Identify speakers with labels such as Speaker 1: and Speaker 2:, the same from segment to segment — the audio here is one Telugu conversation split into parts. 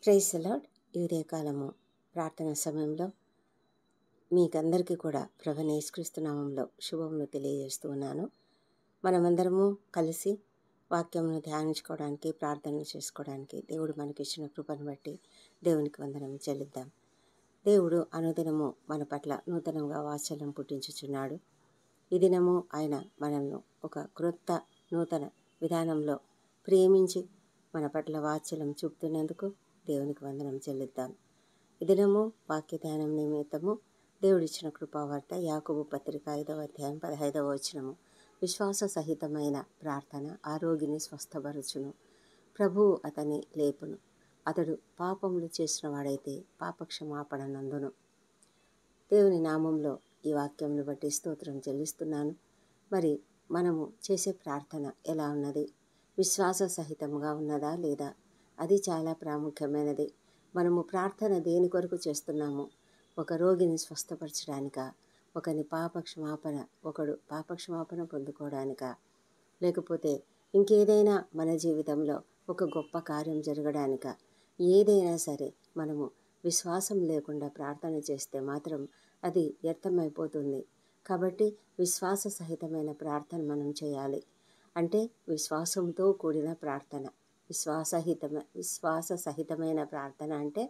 Speaker 1: Praise the lord. ఈ ఉదయకాలము ప్రార్థన సమయంలో మీకందరికీ కూడా ప్రభువైన యేసుక్రీస్తు నామములో శుభములు తెలియజేస్తూ ఉన్నాను. మనమందరము కలిసి వాక్యమును ధ్యానించుకోవడానికి, ప్రార్థనలు చేసుకోవడానికి దేవుడు మనకిచ్చిన కృపను బట్టి దేవునికి వందనం చెల్లిద్దాం. దేవుడు అనుదినము మన పట్ల నూతనంగా వాత్సల్యం పుట్టించుచున్నాడు. ఈ దినము ఆయన మనల్ని ఒక క్రొత్త నూతన విధానంలో ప్రేమించి మన పట్ల వాత్సల్యం చూపుతున్నందుకు దేవునికి వందనం చెల్లిద్దాం. ఈ దినము వాక్య ధ్యానం నిమిత్తము దేవుడిచ్చిన కృపావార్త యాకోబు పత్రిక 5వ అధ్యాయం 15వ వచనము. విశ్వాస సహితమైన ప్రార్థన ఆరోగిని స్వస్థపరచును, ప్రభువు అతని లేపును, అతడు పాపములు చేసిన వాడైతే పాపక్షమాపణ నందును. దేవుని నామంలో ఈ వాక్యమును బట్టి స్తోత్రం చెల్లిస్తున్నాను. మరి మనము చేసే ప్రార్థన ఎలా ఉన్నది? విశ్వాస సహితంగా ఉన్నదా లేదా? అది చాలా ప్రాముఖ్యమైనది. మనము ప్రార్థన దేని కొరకు చేస్తున్నాము? ఒక రోగిని స్వస్థపరచడానికా? ఒకడు పాపక్షమాపణ పొందుకోవడానికా? లేకపోతే ఇంకేదైనా మన జీవితంలో ఒక గొప్ప కార్యం జరగడానికా? ఏదైనా సరే మనము విశ్వాసం లేకుండా ప్రార్థన చేస్తే మాత్రం అది వ్యర్థమైపోతుంది. కాబట్టి విశ్వాస సహితమైన ప్రార్థన మనం చేయాలి. అంటే విశ్వాసంతో కూడిన ప్రార్థన. విశ్వాస సహితమైన ప్రార్థన అంటే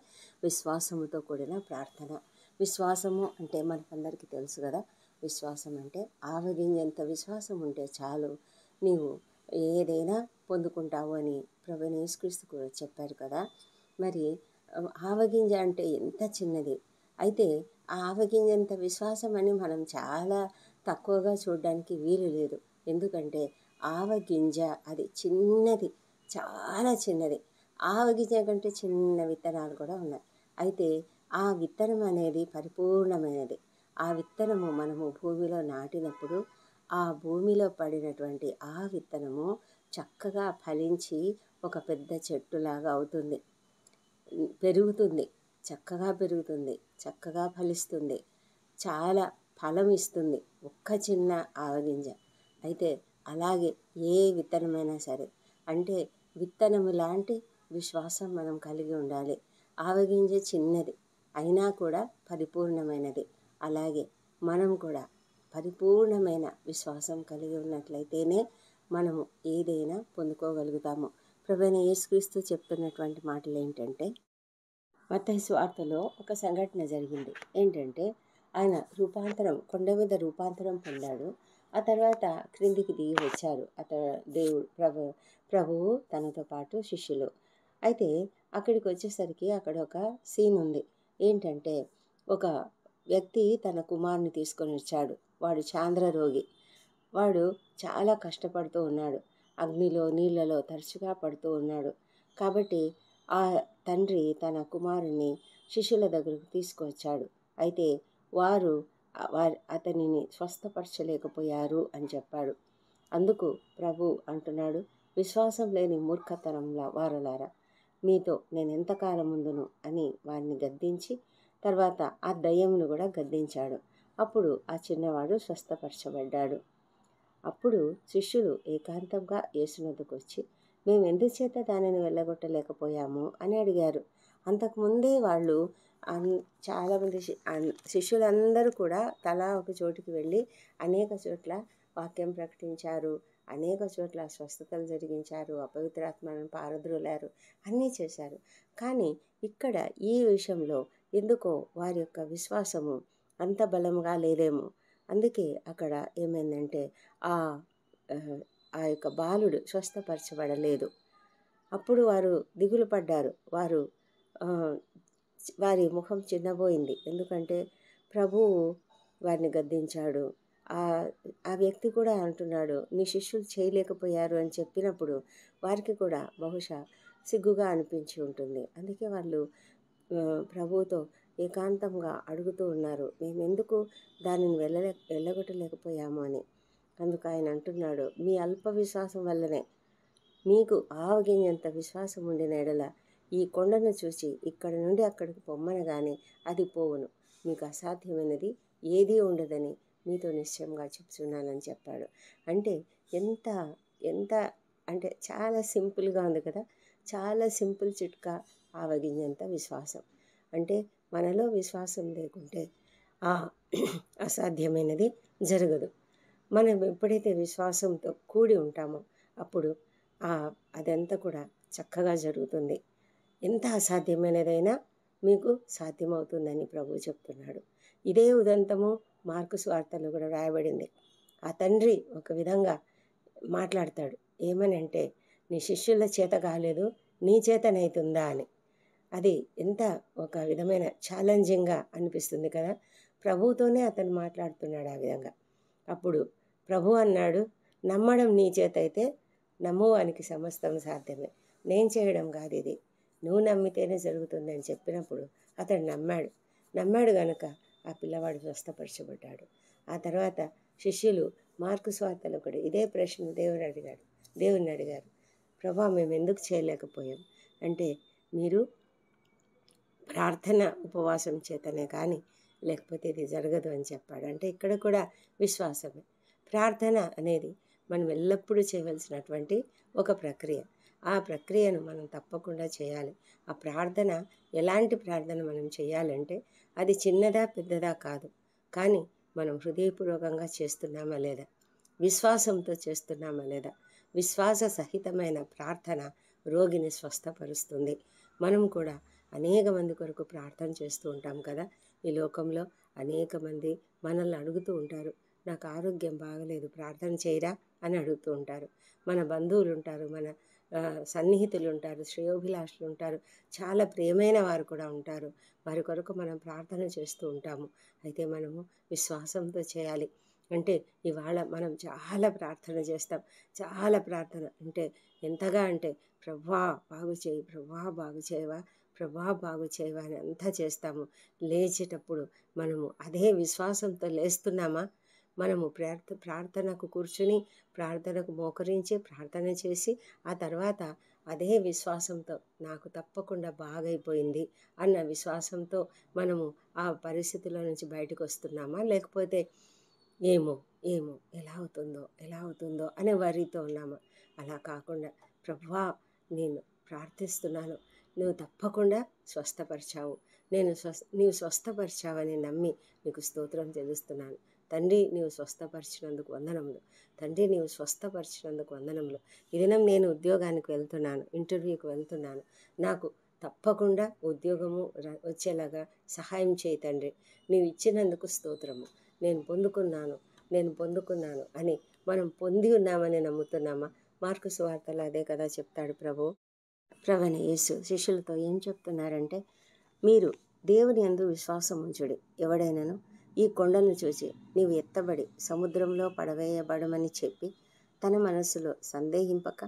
Speaker 1: విశ్వాసముతో కూడిన ప్రార్థన. విశ్వాసము అంటే మనకందరికీ తెలుసు కదా. విశ్వాసం అంటే ఆవగింజంత విశ్వాసం ఉంటే చాలు, నీవు ఏదైనా పొందుకుంటావు అని ప్రభువైన యేసుక్రీస్తు కూడా చెప్పారు కదా. మరి ఆవగింజ అంటే ఎంత చిన్నది. అయితే ఆ ఆవగింజంత విశ్వాసం అని మనం చాలా తక్కువగా చూడడానికి వీలు లేదు. ఎందుకంటే ఆవగింజ అది చిన్నది, చాలా చిన్నది. ఆవగింజ కంటే చిన్న విత్తనాలు కూడా ఉన్నాయి. అయితే ఆ విత్తనం అనేది పరిపూర్ణమైనది. ఆ విత్తనము మనము భూమిలో నాటినప్పుడు ఆ భూమిలో పడినటువంటి ఆ విత్తనము చక్కగా ఫలించి ఒక పెద్ద చెట్టులాగా అవుతుంది, పెరుగుతుంది, చక్కగా ఫలిస్తుంది, చాలా ఫలం ఇస్తుంది ఒక్క చిన్న ఆవగింజ. అయితే అలాగే ఏ విత్తనమైనా సరే, అంటే విత్తనము లాంటి విశ్వాసం మనం కలిగి ఉండాలి. ఆవగింజ చిన్నది అయినా కూడా పరిపూర్ణమైనది. అలాగే మనం కూడా పరిపూర్ణమైన విశ్వాసం కలిగి ఉన్నట్లయితేనే మనము ఏదైనా పొందుకోగలుగుతాము. ప్రభువైన యేసుక్రీస్తు చెప్తున్నటువంటి మాటలు ఏంటంటే, మత్తయి సువార్తలో ఒక సంఘటన జరిగింది. ఏంటంటే ఆయన కొండ మీద రూపాంతరం పొందాడు. ఆ తర్వాత క్రిందికి దిగి వచ్చారు ప్రభువు తనతో పాటు శిష్యులు. అయితే అక్కడికి వచ్చేసరికి అక్కడ ఒక సీన్ ఉంది. ఏంటంటే ఒక వ్యక్తి తన కుమారుని తీసుకొని వచ్చాడు. వాడు చాంద్ర రోగి. వాడు చాలా కష్టపడుతూ ఉన్నాడు. అగ్నిలో నీళ్ళలో తరచుగా పడుతూ ఉన్నాడు. కాబట్టి ఆ తండ్రి తన కుమారుని శిష్యుల దగ్గరకు తీసుకువచ్చాడు. అయితే వారు అతనిని స్వస్థపరచలేకపోయారు అని చెప్పాడు. అందుకు ప్రభు అంటున్నాడు, విశ్వాసం లేని మూర్ఖతనంలా వారలారా, మీతో నేను ఎంతకాలం ఉందును అని వారిని గద్దించి తర్వాత ఆ దయ్యమును కూడా గద్దించాడు. అప్పుడు ఆ చిన్నవాడు స్వస్థపరచబడ్డాడు. అప్పుడు శిష్యులు ఏకాంతంగా యేసునొద్దకు వచ్చి, మేము ఎందుచేత దానిని వెళ్ళగొట్టలేకపోయాము అని అడిగారు. అంతకుముందే వాళ్ళు చాలామంది శిష్యులందరూ కూడా తలా ఒక చోటుకి వెళ్ళి అనేక చోట్ల వాక్యం ప్రకటించారు, అనేక చోట్ల స్వస్థతలు జరిగించారు, అపవిత్రాత్మలను పారద్రోలారు, అన్నీ చేశారు. కానీ ఇక్కడ ఈ విషయంలో ఎందుకో వారి యొక్క విశ్వాసము అంత బలంగా లేదేమో. అందుకే అక్కడ ఏమైందంటే ఆ యొక్క బాలుడు స్వస్థపరచబడలేదు. అప్పుడు వారు దిగులు పడ్డారు. వారి ముఖం చిన్నబోయింది. ఎందుకంటే ప్రభువు వారిని గద్దించాడు. ఆ వ్యక్తి కూడా అంటున్నాడు, నీ శిష్యులు చేయలేకపోయారు అని చెప్పినప్పుడు వారికి కూడా బహుశా సిగ్గుగా అనిపించి ఉంటుంది. అందుకే వాళ్ళు ప్రభువుతో ఏకాంతంగా అడుగుతూ ఉన్నారు, మేము ఎందుకు దానిని వెళ్ళగొట్టలేకపోయాము అని. అందుకు ఆయన అంటున్నాడు, మీ అల్ప విశ్వాసం వల్లనే. మీకు ఆవగింజంత విశ్వాసం ఉండిన ఎడల ఈ కొండను చూసి ఇక్కడ నుండి అక్కడికి పొమ్మనగానే అది పోవును. మీకు అసాధ్యమైనది ఏదీ ఉండదని మీతో నిశ్చయంగా చెప్తున్నానని చెప్పాడు. అంటే ఎంత అంటే చాలా సింపుల్గా ఉంది కదా. చాలా సింపుల్ చిట్కా ఆవగింజంత విశ్వాసం. అంటే మనలో విశ్వాసం లేకుంటే ఆ అసాధ్యమైనది జరగదు. మనం ఎప్పుడైతే విశ్వాసంతో కూడి ఉంటామో అప్పుడు అదంతా కూడా చక్కగా జరుగుతుంది. ఎంత అసాధ్యమైనదైనా మీకు సాధ్యమవుతుందని ప్రభువు చెప్తున్నాడు. ఇదే ఉదంతము మార్కు సువార్తలో కూడా రాయబడింది. ఆ తండ్రి ఒక విధంగా మాట్లాడతాడు. ఏమనంటే, నీ శిష్యుల చేత కాలేదు, నీ చేతనైతుందా అని. అది ఎంత ఒక విధమైన ఛాలెంజింగ్గా అనిపిస్తుంది కదా. ప్రభువుతోనే అతను మాట్లాడుతున్నాడు ఆ విధంగా. అప్పుడు ప్రభు అన్నాడు, నమ్మడం నీ చేత అయితే నమ్మువానికి సమస్తం సాధ్యమే, నేను చేయడం కాదు ఇది, నువ్వు నమ్మితేనే జరుగుతుందని చెప్పినప్పుడు అతడు నమ్మాడు కనుక ఆ పిల్లవాడు స్వస్థపరచబడ్డాడు. ఆ తర్వాత శిష్యులు మార్కు సువార్తలో కూడా ఇదే ప్రశ్న దేవుని అడిగారు, ప్రభా మేము ఎందుకు చేయలేకపోయాం అంటే, మీరు ప్రార్థన ఉపవాసం చేతనే కానీ లేకపోతే ఇది జరగదు అని చెప్పాడు. అంటే ఇక్కడ కూడా విశ్వాసమే. ప్రార్థన అనేది మనం ఎల్లప్పుడూ చేయవలసినటువంటి ఒక ప్రక్రియ. ఆ ప్రక్రియను మనం తప్పకుండా చేయాలి. ఆ ప్రార్థన ఎలాంటి ప్రార్థన మనం చేయాలంటే, అది చిన్నదా పెద్దదా కాదు, కానీ మనం హృదయపూర్వకంగా చేస్తున్నామా లేదా, విశ్వాసంతో చేస్తున్నామా లేదా. విశ్వాస సహితమైన ప్రార్థన రోగిని స్వస్థపరుస్తుంది. మనం కూడా అనేక మంది కొరకు ప్రార్థన చేస్తూ ఉంటాం కదా. ఈ లోకంలో అనేక మంది మనల్ని అడుగుతూ ఉంటారు, నాకు ఆరోగ్యం బాగలేదు ప్రార్థన చేయరా అని అడుగుతూ ఉంటారు. మన బంధువులు ఉంటారు, మన సన్నిహితులు ఉంటారు, శ్రేయోభిలాషులు ఉంటారు, చాలా ప్రియమైన వారు కూడా ఉంటారు. వారి కొరకు మనం ప్రార్థన చేస్తూ ఉంటాము. అయితే మనము విశ్వాసంతో చేయాలి. అంటే ఇవాళ మనం చాలా ప్రార్థన చేస్తాం. చాలా ప్రార్థన అంటే ఎంతగా అంటే, ప్రభువా బాగు చేయి, ప్రభువా బాగు చేయవా, ప్రభువా బాగు చేయవా అని అంతా చేస్తాము. లేచేటప్పుడు మనము అదే విశ్వాసంతో లేస్తున్నామా, మనము ప్రార్థనకు కూర్చుని ప్రార్థనకు మోకరించి ప్రార్థన చేసి ఆ తర్వాత అదే విశ్వాసంతో నాకు తప్పకుండా బాగైపోయింది అన్న విశ్వాసంతో మనము ఆ పరిస్థితిలో నుంచి బయటకు వస్తున్నామా, లేకపోతే ఏమో ఎలా అవుతుందో అనే వరితో ఉన్నామా. అలా కాకుండా, ప్రభువా నేను ప్రార్థిస్తున్నాను, నువ్వు తప్పకుండా స్వస్థపరిచావు, నీవు స్వస్థపరిచావని నమ్మి నీకు స్తోత్రం చెల్లిస్తున్నాను. తండ్రి నీవు స్వస్థపరిచినందుకు వందనములు, తండ్రి నీవు స్వస్థపరిచినందుకు వందనములు. ఈ దినం నేను ఉద్యోగానికి వెళ్తున్నాను, ఇంటర్వ్యూకి వెళ్తున్నాను, నాకు తప్పకుండా ఉద్యోగము వచ్చేలాగా సహాయం చేయి తండ్రి, నీవు ఇచ్చినందుకు స్తోత్రము, నేను పొందుకున్నాను అని మనం పొంది ఉన్నామని నమ్ముతున్నామా. మార్కు సువార్తలో అదే కదా చెప్తాడు ప్రభువైన యేసు శిష్యులతో ఏం చెప్తున్నారంటే, మీరు దేవుని యందు విశ్వాసం ఉంచుడి, ఎవడైనాను ఈ కొండను చూసి నీవు ఎత్తబడి సముద్రంలో పడవేయబడమని చెప్పి తన మనస్సులో సందేహింపక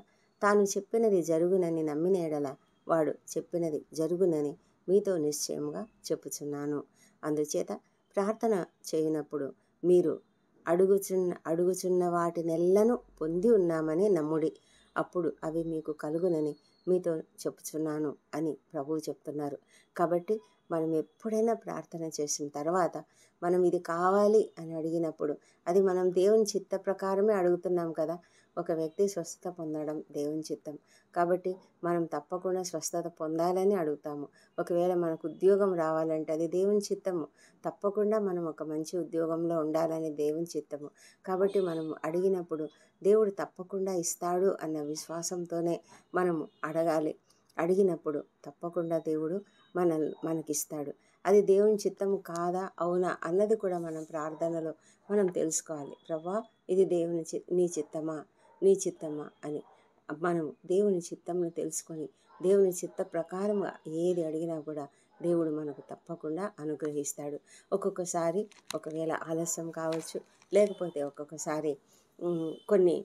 Speaker 1: తాను చెప్పినది జరుగునని నమ్మిన ఎడల వాడు చెప్పినది జరుగునని మీతో నిశ్చయముగా చెప్పుచున్నాను. అందుచేత ప్రార్థన చేయనప్పుడు మీరు అడుగుచున్న వాటినెల్లను పొంది ఉన్నామని నమ్ముడి, అప్పుడు అవి మీకు కలుగునని మీతో చెప్పుచున్నాను అని ప్రభువు చెప్తున్నారు. కాబట్టి మనం ఎప్పుడైనా ప్రార్థన చేసిన తర్వాత మనం ఇది కావాలి అని అడిగినప్పుడు అది మనం దేవుని చిత్త ప్రకారమే అడుగుతున్నాం కదా. ఒక వ్యక్తి స్వస్థత పొందడం దేవుని చిత్తం కాబట్టి మనం తప్పకుండా స్వస్థత పొందాలని అడుగుతాము. ఒకవేళ మనకు ఉద్యోగం రావాలంటే అది దేవుని చిత్తము, తప్పకుండా మనం ఒక మంచి ఉద్యోగంలో ఉండాలని దేవుని చిత్తము. కాబట్టి మనం అడిగినప్పుడు దేవుడు తప్పకుండా ఇస్తాడు అన్న విశ్వాసంతోనే మనము అడగాలి. అడిగినప్పుడు తప్పకుండా దేవుడు మనకిస్తాడు. అది దేవుని చిత్తము కాదా అవునా అన్నది కూడా మనం ప్రార్థనలో మనం తెలుసుకోవాలి. ప్రభువా ఇది నీ చిత్తమా అని మనం దేవుని చిత్తంను తెలుసుకొని దేవుని చిత్త ప్రకారంగా ఏది అడిగినా కూడా దేవుడు మనకు తప్పకుండా అనుగ్రహిస్తాడు. ఒక్కొక్కసారి ఒకవేళ ఆలస్యం కావచ్చు, లేకపోతే ఒక్కొక్కసారి కొన్ని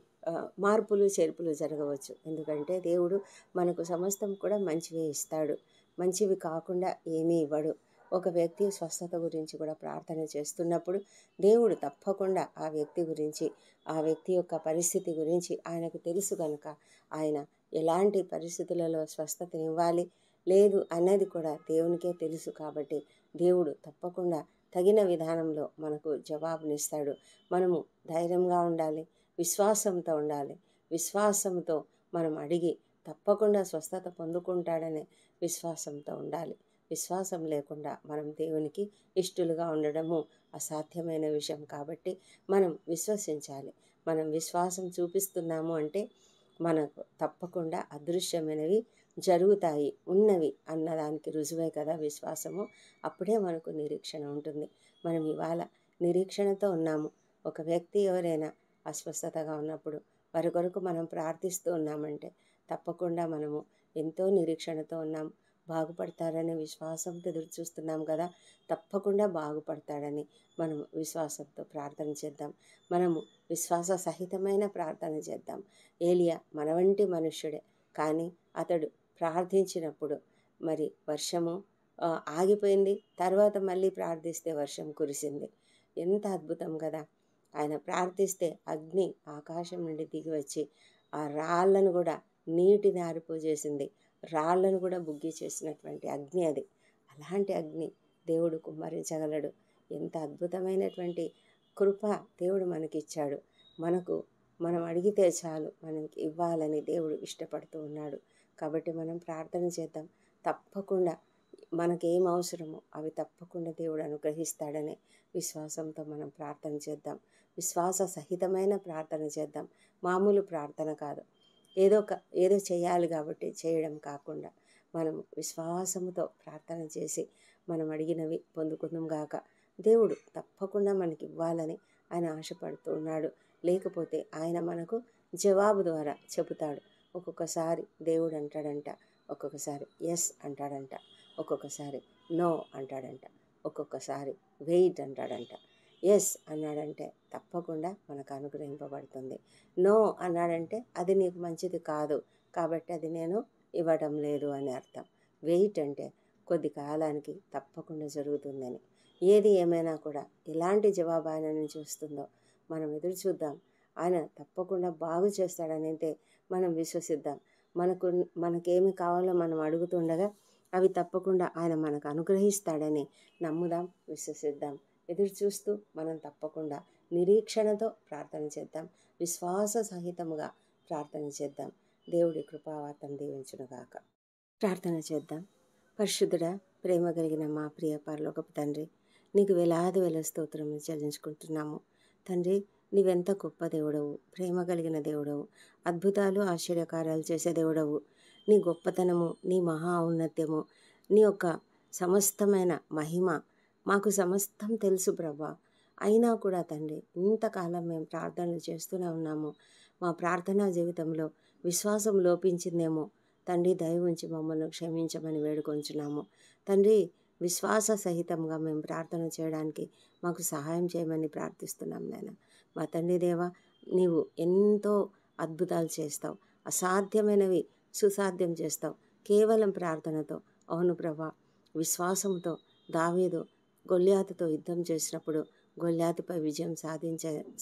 Speaker 1: మార్పులు చేర్పులు జరగవచ్చు. ఎందుకంటే దేవుడు మనకు సమస్తం కూడా మంచివే ఇస్తాడు, మంచివి కాకుండా ఏమీ ఇవ్వడు. ఒక వ్యక్తి స్వస్థత గురించి కూడా ప్రార్థన చేస్తున్నప్పుడు దేవుడు తప్పకుండా ఆ వ్యక్తి గురించి, ఆ వ్యక్తి యొక్క పరిస్థితి గురించి ఆయనకు తెలుసు కనుక ఆయన ఎలాంటి పరిస్థితులలో స్వస్థతనివ్వాలి లేదు అన్నది కూడా దేవునికే తెలుసు. కాబట్టి దేవుడు తప్పకుండా తగిన విధానంలో మనకు జవాబునిస్తాడు. మనము ధైర్యంగా ఉండాలి, విశ్వాసంతో ఉండాలి. విశ్వాసంతో మనం అడిగి తప్పకుండా స్వస్థత పొందుకుంటాడనే విశ్వాసంతో ఉండాలి. విశ్వాసం లేకుండా మనం దేవునికి ఇష్టలుగా ఉండడము అసాధ్యమైన విషయం కాబట్టి మనం విశ్వసించాలి. మనం విశ్వాసం చూపిస్తున్నాము అంటే మనకు తప్పకుండా అదృశ్యమైనవి జరుగుతాయి, ఉన్నవి అన్నదానికి రుజువే కదా విశ్వాసము. అప్పుడే మనకు నిరీక్షణ ఉంటుంది. మనం ఇవాళ నిరీక్షణతో ఉన్నాము. ఒక వ్యక్తి ఎవరైనా అస్వస్థతగా ఉన్నప్పుడు వారి కొరకు మనం ప్రార్థిస్తూ ఉన్నామంటే తప్పకుండా మనము ఎంతో నిరీక్షణతో ఉన్నాం. బాగుపడతారనే విశ్వాసంతో ఎదురు చూస్తున్నాం కదా, తప్పకుండా బాగుపడతాడని మనము విశ్వాసంతో ప్రార్థన చేద్దాం. మనము విశ్వాస సహితమైన ప్రార్థన చేద్దాం. ఏలియా మన వంటి మనుష్యుడే, కానీ అతడు ప్రార్థించినప్పుడు మరి వర్షము ఆగిపోయింది. తర్వాత మళ్ళీ ప్రార్థిస్తే వర్షం కురిసింది. ఎంత అద్భుతం కదా! ఆయన ప్రార్థిస్తే అగ్ని ఆకాశం నుండి దిగి వచ్చి ఆ రాళ్లను కూడా నీటిని ఆరిపోజేసింది. రాళ్లను కూడా బుగ్గి చేసినటువంటి అగ్ని అది. అలాంటి అగ్ని దేవుడు కుమ్మరించగలడు. ఎంత అద్భుతమైనటువంటి కృప దేవుడు మనకిచ్చాడు. మనం అడిగితే చాలు మనకి ఇవ్వాలని దేవుడు ఇష్టపడుతూ ఉన్నాడు. కాబట్టి మనం ప్రార్థన చేద్దాం. తప్పకుండా మనకేం అవసరమో అవి తప్పకుండా దేవుడు అనుగ్రహిస్తాడనే విశ్వాసంతో మనం ప్రార్థన చేద్దాం. విశ్వాస సహితమైన ప్రార్థన చేద్దాం. మామూలు ప్రార్థన కాదు, ఏదో చేయాలి కాబట్టి చేయడం కాకుండా మనం విశ్వాసముతో ప్రార్థన చేసి మనం అడిగినవి పొందుకుందాం గాక. దేవుడు తప్పకుండా మనకి ఇవ్వాలని ఆయన ఆశపడుతూ ఉన్నాడు. లేకపోతే ఆయన మనకు జవాబు ద్వారా చెబుతాడు. ఒక్కొక్కసారి దేవుడు అంటాడంట, ఒక్కొక్కసారి ఎస్ అంటాడంట, ఒక్కొక్కసారి నో అంటాడంట, ఒక్కొక్కసారి వెయిట్ అంటాడంట. ఎస్ అన్నాడంటే తప్పకుండా మనకు అనుగ్రహింపబడుతుంది. నో అన్నాడంటే అది నీకు మంచిది కాదు కాబట్టి అది నేను ఇవ్వడం లేదు అని అర్థం. వెయిట్ అంటే కొద్ది కాలానికి తప్పకుండా జరుగుతుందని. ఏది ఏమైనా కూడా ఎలాంటి జవాబు ఆయన నుంచి వస్తుందో మనం ఎదురు చూద్దాం. ఆయన తప్పకుండా బాగు చేస్తాడని అయితే మనం విశ్వసిద్దాం. మనకేమి కావాలో మనం అడుగుతుండగా అవి తప్పకుండా ఆయన మనకు అనుగ్రహిస్తాడని నమ్ముదాం, విశ్వసిద్దాం. ఎదురు చూస్తూ మనం తప్పకుండా నిరీక్షణతో ప్రార్థన చేద్దాం. విశ్వాస సహితముగా ప్రార్థన చేద్దాం. దేవుడి కృపావార్తను దీవించునుగాక. ప్రార్థన చేద్దాం. పరిశుద్ధుడా, ప్రేమ కలిగిన మా ప్రియ పరలోకపు తండ్రి, నీకు వేలాది వేల స్తోత్రములు చెల్లించుకుంటున్నాము. తండ్రి, నీవెంత గొప్ప దేవుడవు, ప్రేమ కలిగిన దేవుడవు, అద్భుతాలు ఆశ్చర్యకార్యాలు చేసే దేవుడవు. నీ గొప్పతనము, నీ మహా ఔన్నత్యము, నీ యొక్క సమస్తమైన మహిమ మాకు సమస్తం తెలుసు ప్రభా. అయినా కూడా తండ్రి, ఇంతకాలం మేము ప్రార్థనలు చేస్తూనే ఉన్నాము. మా ప్రార్థనా జీవితంలో విశ్వాసం లోపించిందేమో తండ్రి, దయ ఉంచి మమ్మల్ని క్షమించమని వేడుకొంచున్నాము. తండ్రి, విశ్వాస సహితంగా మేము ప్రార్థన చేయడానికి మాకు సహాయం చేయమని ప్రార్థిస్తున్నాం నాయన. మా తండ్రి దేవా, నీవు ఎంతో అద్భుతాలు చేస్తావు, అసాధ్యమైనవి సుసాధ్యం చేస్తావు కేవలం ప్రార్థనతో. అవును ప్రభా, విశ్వాసంతో దావీదు గొల్యాతుతో యుద్ధం చేసినప్పుడు గొల్యాతుపై విజయం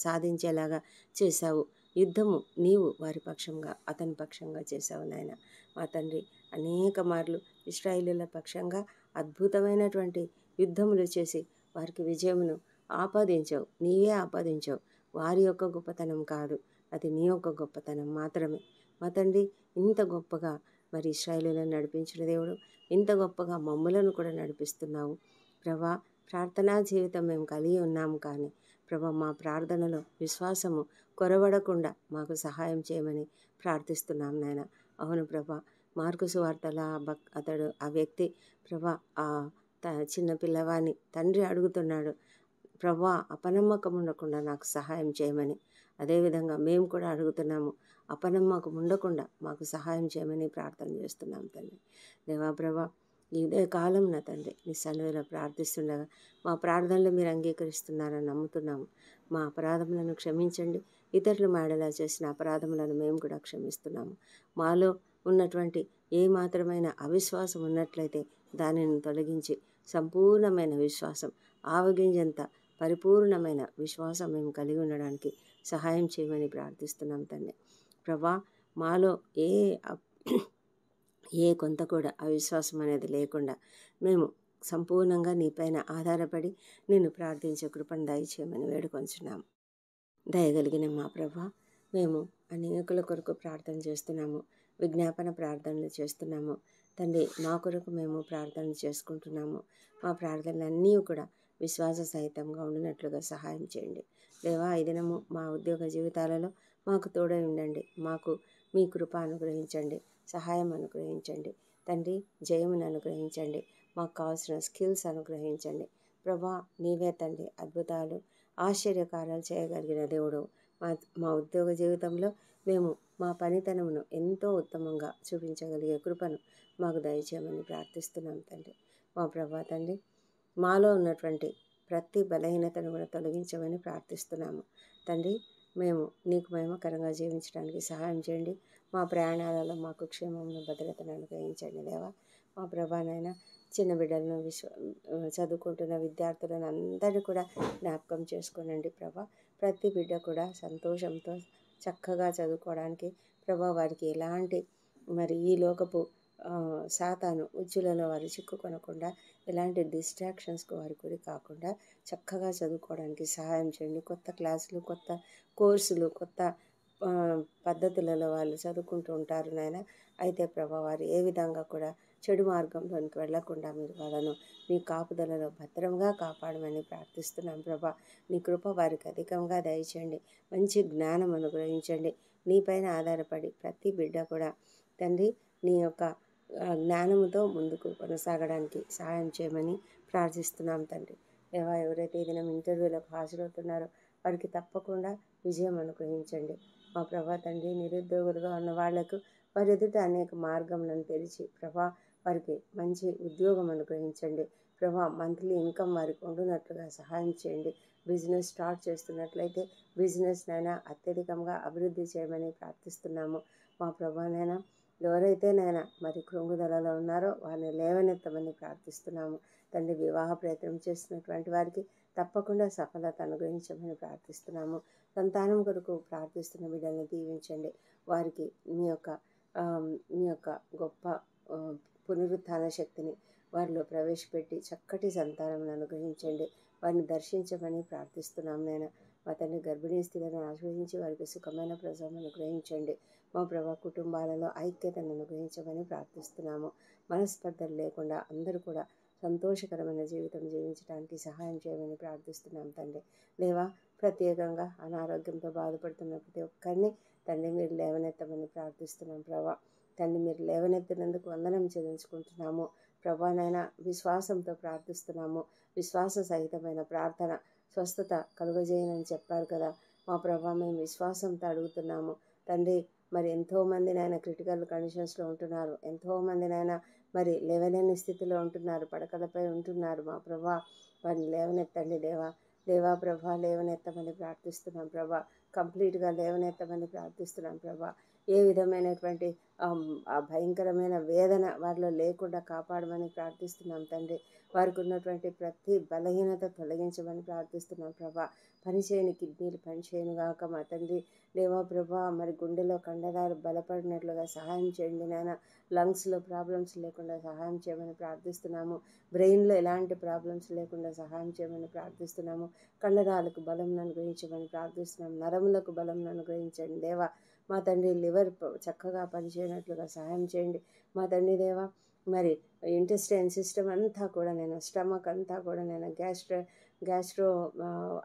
Speaker 1: సాధించేలాగా చేశావు. యుద్ధము నీవు వారి పక్షంగా, అతని పక్షంగా చేశావు నాయన. మా తండ్రి, అనేక మార్లు ఇశ్రాయేలీయుల పక్షంగా అద్భుతమైనటువంటి యుద్ధములు చేసి వారికి విజయమును ఆపాదించావు. నీవే ఆపాదించావు. వారి యొక్క గొప్పతనం కాదు, అది నీ యొక్క గొప్పతనం మాత్రమే. మా తండ్రి, ఇంత గొప్పగా మరి ఇశ్రాయేలీయులను నడిపించిన దేవుడు, ఇంత గొప్పగా మమ్ములను కూడా నడిపిస్తున్నావు ప్రభా. ప్రార్థనా జీవితం మేము కలిగి ఉన్నాము, కానీ ప్రభా మా ప్రార్థనలో విశ్వాసము కొరవడకుండా మాకు సహాయం చేయమని ప్రార్థిస్తున్నాం నాయన. అవును ప్రభా, మార్కు సువార్తల ఆ వ్యక్తి ప్రభా చిన్న పిల్లవాడిని తండ్రి అడుగుతున్నాడు, ప్రభా అపనమ్మకం ఉండకుండా నాకు సహాయం చేయమని. అదేవిధంగా మేము కూడా అడుగుతున్నాము, అపనమ్మకం ఉండకుండా మాకు సహాయం చేయమని ప్రార్థన చేస్తున్నాం తండ్రి. దేవా ప్రభా, ఇదే కాలం నా తండ్రి నీ సన్నిధిలో ప్రార్థిస్తుండగా మా ప్రార్థనలు మీరు అంగీకరిస్తున్నారని నమ్ముతున్నాము. మా అపరాధములను క్షమించండి. ఇతరులు మాడలా చేసిన అపరాధములను మేము కూడా క్షమిస్తున్నాము. మాలో ఉన్నటువంటి ఏ మాత్రమైన అవిశ్వాసం ఉన్నట్లయితే దానిని తొలగించి సంపూర్ణమైన విశ్వాసం, ఆవగింజంత పరిపూర్ణమైన విశ్వాసం మేము కలిగి ఉండడానికి సహాయం చేయమని ప్రార్థిస్తున్నాం తండ్రి. ప్రభా, మాలో ఏ కొంత కూడా అవిశ్వాసం అనేది లేకుండా మేము సంపూర్ణంగా నీపైన ఆధారపడి నిన్ను ప్రార్థించే కృపను దయచేయమని వేడుకొంచున్నాము. దయగలిగిన మా ప్రభా, మేము అనేకుల కొరకు ప్రార్థన చేస్తున్నాము, విజ్ఞాపన ప్రార్థనలు చేస్తున్నాము. తండ్రి మా కొరకు మేము ప్రార్థన చేసుకుంటున్నాము. మా ప్రార్థనలన్నీ కూడా విశ్వాస సహితంగా ఉండినట్లుగా సహాయం చేయండి. దేవా, ఈ దినము మా ఉద్యోగ జీవితాలలో మాకు తోడై ఉండండి. మాకు మీ కృప అనుగ్రహించండి, సహాయం అనుగ్రహించండి. తండ్రి, జయమును అనుగ్రహించండి. మాకు కావాల్సిన స్కిల్స్ అనుగ్రహించండి. ప్రభా, నీవే తండ్రి అద్భుతాలు ఆశ్చర్యకార్యాలు చేయగలిగిన దేవుడు. మా మా ఉద్యోగ జీవితంలో మేము మా పనితనమును ఎంతో ఉత్తమంగా చూపించగలిగే కృపను మాకు దయచేయమని ప్రార్థిస్తున్నాం తండ్రి. మా ప్రభా తండ్రి, మాలో ఉన్నటువంటి ప్రతి బలహీనతను కూడా తొలగించమని ప్రార్థిస్తున్నాము తండ్రి. మేము నీకు మహిమకరంగా జీవించడానికి సహాయం చేయండి. మా ప్రయాణాలలో మాకు క్షేమమును భద్రతను అనుగ్రహించండి దేవా. మా ప్రభానైనా చిన్న బిడ్డలను చదువుకుంటున్న విద్యార్థులను అందరినీ కూడా జ్ఞాపకం చేసుకోనండి ప్రభా. ప్రతి బిడ్డ కూడా సంతోషంతో చక్కగా చదువుకోవడానికి ప్రభా, వారికి ఎలాంటి ఈ లోకపు సాతాను ఉచ్చులలో వారు చిక్కుకొనకుండా, ఎలాంటి డిస్ట్రాక్షన్స్కు వారి గురి కాకుండా చక్కగా చదువుకోవడానికి సహాయం చేయండి. కొత్త క్లాసులు, కొత్త కోర్సులు, కొత్త పద్ధతులలో వాళ్ళు చదువుకుంటూ ఉంటారు నాయన. అయితే ప్రభా, వారు ఏ విధంగా కూడా చెడు మార్గంలోనికి వెళ్లకుండా మీరు వాళ్ళను మీ కాపుదలలో భద్రంగా కాపాడమని ప్రార్థిస్తున్నాం ప్రభా. నీ కృప వారికి అధికంగా దయచేయండి. మంచి జ్ఞానం అనుగ్రహించండి. నీపైన ఆధారపడి ప్రతి బిడ్డ కూడా తండ్రి నీ యొక్క జ్ఞానముతో ముందుకు కొనసాగడానికి సహాయం చేయమని ప్రార్థిస్తున్నాం తండ్రి. ఎవరైతే ఈ దినం ఇంటర్వ్యూలకు హాజరవుతున్నారో వారికి తప్పకుండా విజయం అనుగ్రహించండి. మా ప్రభా తండ్రి, నిరుద్యోగులుగా ఉన్న వాళ్లకు వారి ఎదుట అనేక మార్గములను తెరిచి ప్రభా వారికి మంచి ఉద్యోగం అనుగ్రహించండి ప్రభా. మంత్లీ ఇన్కమ్ వారికి ఉండునట్లుగా సహాయం చేయండి. బిజినెస్ స్టార్ట్ చేస్తున్నట్లయితే బిజినెస్నైనా అత్యధికంగా అభివృద్ధి చేయమని ప్రార్థిస్తున్నాము మా ప్రభానైనా. ఎవరైతే కృంగుదలలో ఉన్నారో వారిని లేవనెత్తమని ప్రార్థిస్తున్నాము తండ్రి. వివాహ ప్రయత్నం చేస్తున్నటువంటి వారికి తప్పకుండా సఫలత అనుగ్రహించమని ప్రార్థిస్తున్నాము. సంతానం కొరకు ప్రార్థిస్తున్న బిడ్డలను దీవించండి. వారికి మీ యొక్క గొప్ప పునరుత్థాన శక్తిని వారిలో ప్రవేశపెట్టి చక్కటి సంతానం అనుగ్రహించండి. వారిని దర్శించమని ప్రార్థిస్తున్నాం నేను. మా తండ్రి, గర్భిణీ స్త్రీలను ఆశీర్వదించి వారికి సుఖమైన ప్రసవం అనుగ్రహించండి. మా ప్రభా, కుటుంబాలలో ఐక్యతను అనుగ్రహించమని ప్రార్థిస్తున్నాము. మనస్పర్ధలు లేకుండా అందరూ కూడా సంతోషకరమైన జీవితం జీవించడానికి సహాయం చేయమని ప్రార్థిస్తున్నాం తండ్రి. దేవా, ప్రత్యేకంగా అనారోగ్యంతో బాధపడుతున్న ప్రతి ఒక్కరిని తండ్రి మీరు లేవనెత్తమని ప్రార్థిస్తున్నాం ప్రభా. తండ్రి, మీరు లేవనెత్తినందుకు వందనం చెల్లించుకుంటున్నాము ప్రభానైనా. విశ్వాసంతో ప్రార్థిస్తున్నాము. విశ్వాస సహితమైన ప్రార్థన స్వస్థత కలుగజేయనని చెప్పారు కదా మా ప్రభా. మేము విశ్వాసంతో అడుగుతున్నాము తండ్రి. ఎంతోమంది క్రిటికల్ కండిషన్స్లో ఉంటున్నారు. ఎంతోమంది లేవలేని స్థితిలో ఉంటున్నారు, పడకలపై ఉంటున్నారు మా ప్రభా. వారిని లేవనెత్తండి దేవా. దేవా ప్రభా, లేవనెత్తమని ప్రార్థిస్తున్నాం ప్రభా. కంప్లీట్గా లేవనెత్తమని ప్రార్థిస్తున్నాం ప్రభా. ఏ విధమైనటువంటి ఆ భయంకరమైన వేదన వారిలో లేకుండా కాపాడమని ప్రార్థిస్తున్నాం తండ్రి. వారికి ఉన్నటువంటి ప్రతి బలహీనత తొలగించమని ప్రార్థిస్తున్నాం ప్రభా. పనిచేయని కిడ్నీలు పనిచేయను గాక మా తండ్రి. దేవా ప్రభా, గుండెలో కండరాలు బలపడినట్లుగా సహాయం చేయండి నాయన. లంగ్స్లో ప్రాబ్లమ్స్ లేకుండా సహాయం చేయమని ప్రార్థిస్తున్నాము. బ్రెయిన్లో ఎలాంటి ప్రాబ్లమ్స్ లేకుండా సహాయం చేయమని ప్రార్థిస్తున్నాము. కండరాలకు బలం అనుగ్రహించమని ప్రార్థిస్తున్నాం. నరములకు బలం అనుగ్రహించండి దేవా. మా తండ్రి, లివర్ చక్కగా పనిచేయనట్లుగా సహాయం చేయండి మా తండ్రి దేవా. ఇంటెస్టైన్ సిస్టమ్ అంతా కూడా స్టమక్ అంతా కూడా గ్యాస్ట్రో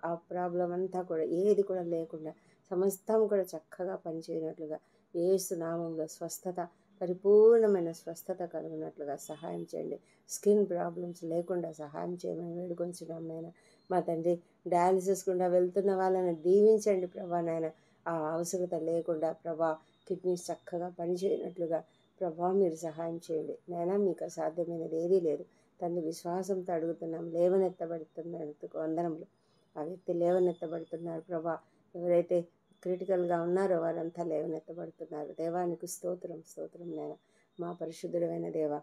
Speaker 1: ఆ ప్రాబ్లం అంతా కూడా ఏది కూడా లేకుండా సమస్తం కూడా చక్కగా పనిచేయనట్లుగా యేసు నామములో స్వస్థత, పరిపూర్ణమైన స్వస్థత కలుగునట్లుగా సహాయం చేయండి. స్కిన్ ప్రాబ్లమ్స్ లేకుండా సహాయం చేయమని వేడుకొంచున్నాం నాయన. మా తండ్రి, డయాలసిస్ గుండా వెళ్తున్న వాళ్ళని దీవించండి ప్రభా నాయన. ఆ అవసరత లేకుండా ప్రభా, కిడ్నీస్ చక్కగా పనిచేయనట్లుగా ప్రభా మీరు సహాయం చేయండి నాయన. మీకు అసాధ్యమైనది ఏదీ లేదు తండ్రి. విశ్వాసంతో అడుగుతున్నాం. లేవనెత్తబడుతున్నందుకు వందనములు. ఆ వ్యక్తి లేవనెత్తబడుతున్నారు ప్రభా. ఎవరైతే క్రిటికల్గా ఉన్నారో వారంతా లేవనెత్తబడుతున్నారు. దేవానికి స్తోత్రం, స్తోత్రం నాయన. మా పరిశుద్ధుడైన దేవా,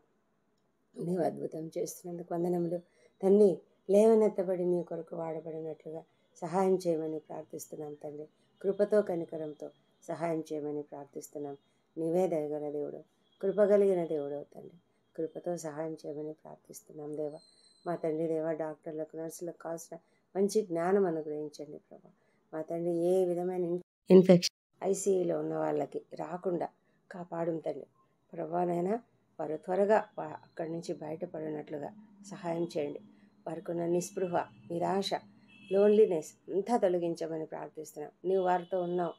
Speaker 1: నీవు అద్భుతం చేస్తున్నందుకు వందనములు తండ్రి. లేవనెత్తబడి నీ కొరకు వాడబడినట్లుగా సహాయం చేయమని ప్రార్థిస్తున్నాం తండ్రి. కృపతో కనికరంతో సహాయం చేయమని ప్రార్థిస్తున్నాం. నీవే దయగల దేవుడు, కృపగలిగిన దేవుడు తండ్రి. కృపతో సహాయం చేయమని ప్రార్థిస్తున్నాం దేవా. మా తండ్రి దేవా, డాక్టర్లకు, నర్సులకు కావాల్సిన మంచి జ్ఞానం అనుగ్రహించండి ప్రభా. మా తండ్రి, ఏ విధమైన ఇన్ఫెక్షన్ ఐసీయూలో ఉన్న వాళ్ళకి రాకుండా కాపాడుం తండ్రి ప్రభానైనా. వారు త్వరగా అక్కడి నుంచి బయటపడినట్లుగా సహాయం చేయండి. వారికి ఉన్న నిస్పృహ, నిరాశ, లోన్లీనెస్ అంతా తొలగించమని ప్రార్థిస్తున్నాం. నీవు వారితో ఉన్నావు,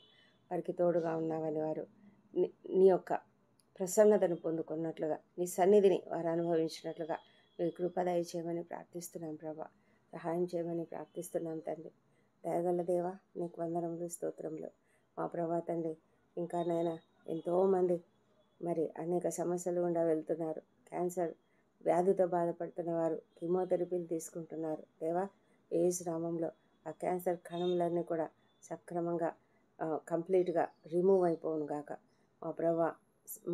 Speaker 1: వారికి తోడుగా ఉన్నావని వారు నీ యొక్క ప్రసన్నతను పొందుకున్నట్లుగా, నీ సన్నిధిని వారు అనుభవించినట్లుగా మీ కృప దయచేయమని ప్రార్థిస్తున్నాం ప్రభా. సహాయం చేయమని ప్రార్థిస్తున్నాం తండ్రి. దయగల దేవా, నీకు వందనములు, స్తోత్రములు. మా ప్రభా తండ్రి, ఇంకా నైనా ఎంతోమంది మరి అనేక సమస్యలు గుండా వెళ్తున్నారు. క్యాన్సర్ వ్యాధితో బాధపడుతున్న వారు కీమోథెరపీలు తీసుకుంటున్నారు. దేవా, యేసు నామములో ఆ క్యాన్సర్ కణములన్నీ కూడా సక్రమంగా కంప్లీట్గా రిమూవ్ అయిపోవును గాక. మా ప్రభా,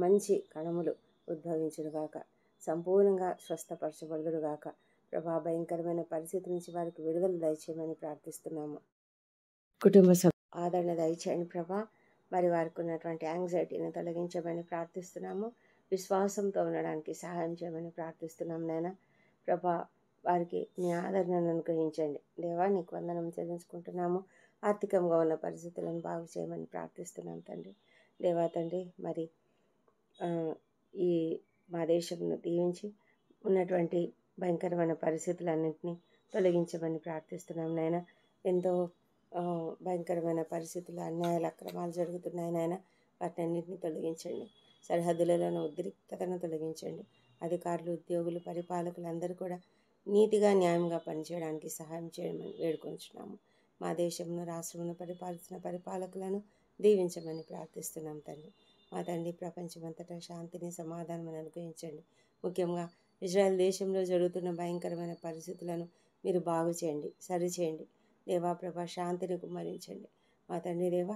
Speaker 1: మంచి కణములు ఉద్భవించును గాక. సంపూర్ణంగా స్వస్థపరచబడుదురు గాక. ప్రభా, భయంకరమైన పరిస్థితి నుంచి వారికి విడుదల దయచేయమని ప్రార్థిస్తున్నాము. కుటుంబ ఆదరణ దయచేయండి ప్రభా. మరి వారికి ఉన్నటువంటి యాంగ్జైటీని తొలగించమని ప్రార్థిస్తున్నాము. విశ్వాసంతో ఉండడానికి సహాయం చేయమని ప్రార్థిస్తున్నాం నాయన. ప్రభా, వారికి మీ ఆదరణను అనుగ్రహించండి. దేవా, నీకు వందనం చెల్లించుకుంటున్నాము. ఆర్థికంగా ఉన్న పరిస్థితులను బాగు చేయమని ప్రార్థిస్తున్నాం తండ్రి. దేవా తండ్రి, మరి ఈ మా దేశంను దీవించి ఉన్నటువంటి భయంకరమైన పరిస్థితులన్నింటినీ తొలగించమని ప్రార్థిస్తున్నాం నాయన. ఎంతో భయంకరమైన పరిస్థితులు, అన్యాయాలు, అక్రమాలు జరుగుతున్నాయి నాయన. వాటన్నిటిని తొలగించండి. సరిహద్దులలోని ఉద్రిక్తతను తొలగించండి. అధికారులు, ఉద్యోగులు, పరిపాలకులు అందరూ కూడా నీతిగా, న్యాయంగా పనిచేయడానికి సహాయం చేయమని వేడుకొంచున్నాము. మా దేశంలో, రాష్ట్రంలో పరిపాలిస్తున్న పరిపాలకులను దీవించమని ప్రార్థిస్తున్నాం తండ్రి. మా తండ్రి, ప్రపంచమంతటా శాంతిని, సమాధానం అనుగ్రహించండి. ముఖ్యంగా ఇజ్రాయెల్ దేశంలో జరుగుతున్న భయంకరమైన పరిస్థితులను మీరు బాగు చేయండి, సరిచేయండి. దేవా ప్రభా, శాంతిని కుమ్మరించండి. మా తండ్రి దేవా,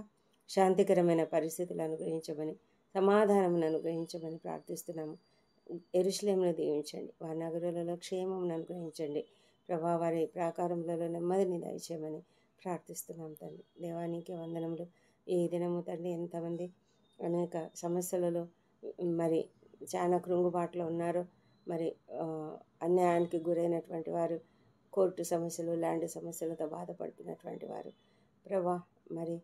Speaker 1: శాంతికరమైన పరిస్థితులు అనుగ్రహించమని, సమాధానమును అనుగ్రహించమని ప్రార్థిస్తున్నాము. యెరూషలేమును దీవించండి. వారి నగరాలలో క్షేమమును అనుగ్రహించండి. ప్రభా, వారి ప్రాకారములలో నెమ్మదిని దయచేయమని ప్రార్థిస్తున్నాం తండ్రి. దేవానికి వందనములు. ఈ దినము తండ్రి, ఎంతమంది అనేక సమస్యలలో మరి చాలా కృంగుబాటులో ఉన్నారో, మరి అన్యాయానికి గురైనటువంటి వారు, కోర్టు సమస్యలు, ల్యాండ్ సమస్యలతో బాధపడుతున్నటువంటి వారు ప్రభా, మరి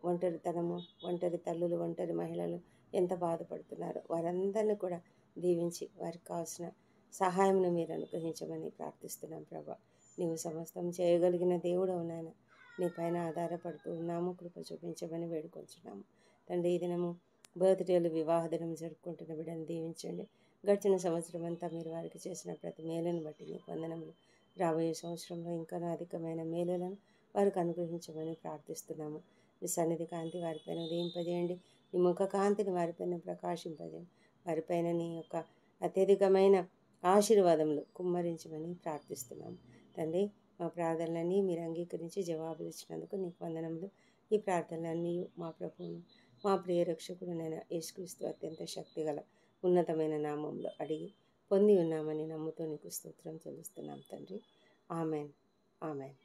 Speaker 1: ఒంటరితనము, ఒంటరి తల్లులు, ఒంటరి మహిళలు ఎంత బాధపడుతున్నారో వారందరినీ కూడా దీవించి వారికి కావాల్సిన సహాయంను మీరు అనుగ్రహించమని ప్రార్థిస్తున్నాం ప్రభా. నీవు సమస్తం చేయగలిగిన దేవుడవు నాయన. నీ పైన ఆధారపడుతూ ఉన్నాము. కృప చూపించమని వేడుకొంచున్నాము తండ్రి. ఈ దినము బర్త్డేలు, వివాహ దినం జరుపుకుంటున్న బిడ్డను దీవించండి. గడిచిన సంవత్సరం అంతా మీరు వారికి చేసిన ప్రతి మేలును బట్టి నీకు వందనములు. రాబోయే సంవత్సరంలో ఇంకా అధికమైన మేలులను వారికి అనుగ్రహించమని ప్రార్థిస్తున్నాము. మీ సన్నిధి కాంతి వారిపైన ఉదయింపజేయండి. నీ ముఖ కాంతిని వారిపైన ప్రకాశింపజేయండి. వారిపైన నీ యొక్క అత్యధికమైన ఆశీర్వాదములు కుమ్మరించమని ప్రార్థిస్తున్నాము తండ్రి. మా ప్రార్థనలన్నీ మీరు అంగీకరించి జవాబులు ఇచ్చినందుకు నీకు వందనములు. ఈ ప్రార్థనలన్నీ మా ప్రభువును, మా ప్రియ రక్షకుడునైన యేసుక్రీస్తు అత్యంత శక్తిగల ఉన్నతమైన నామంలో అడిగి పొంది ఉన్నామని నమ్ముతూ నీకు స్తోత్రం చెల్లిస్తున్నాం తండ్రి. Amen, amen.